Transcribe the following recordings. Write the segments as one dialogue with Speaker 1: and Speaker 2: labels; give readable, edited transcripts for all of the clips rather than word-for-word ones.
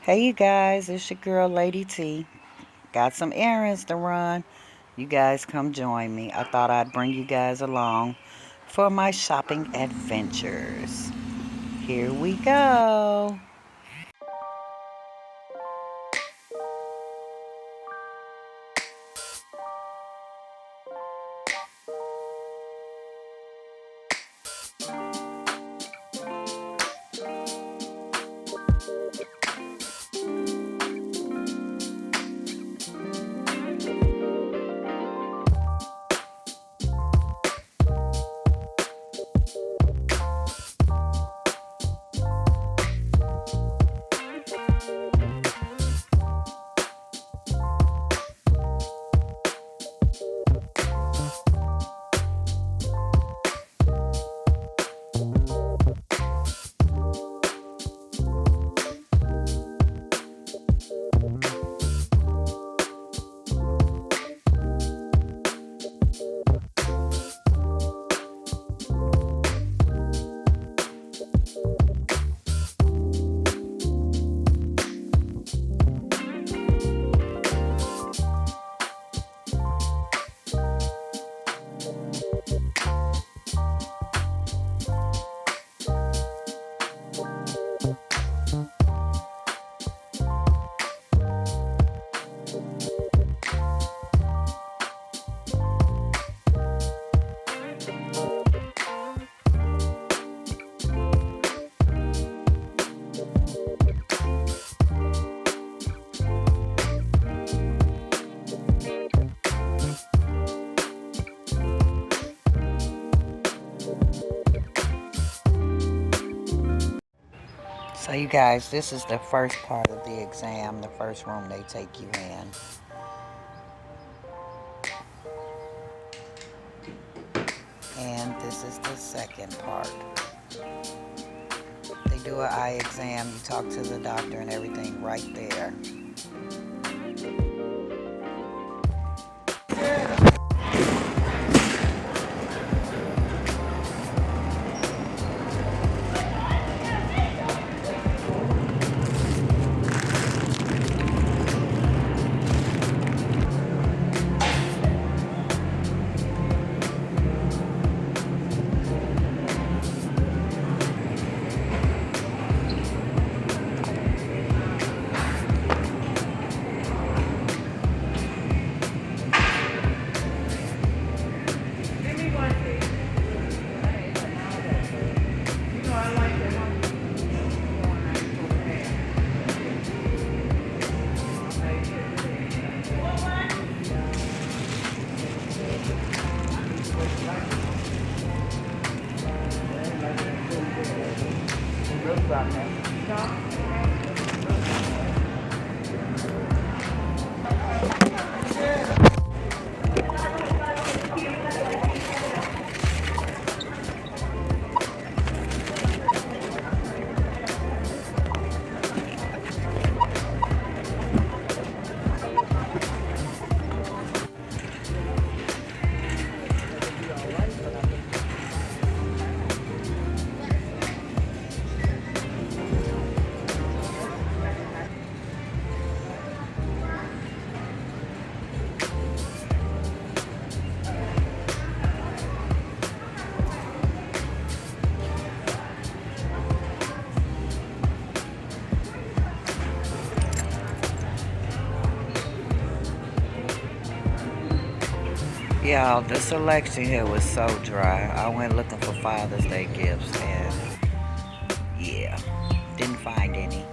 Speaker 1: Hey you guys, it's your girl Lady T. Got some errands to run. You guys come join me. I thought I'd bring you guys along for my shopping adventures. Here we go. So you guys, this is the first part of the exam, the first room they take you in. And this is the second part. They do an eye exam, you talk to the doctor and everything right there. Y'all, the selection here was so dry. I went looking for Father's Day gifts and yeah, didn't find any.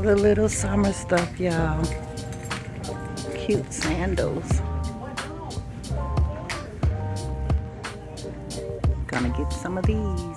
Speaker 1: the little summer stuff, y'all. Cute sandals. Gonna get some of these.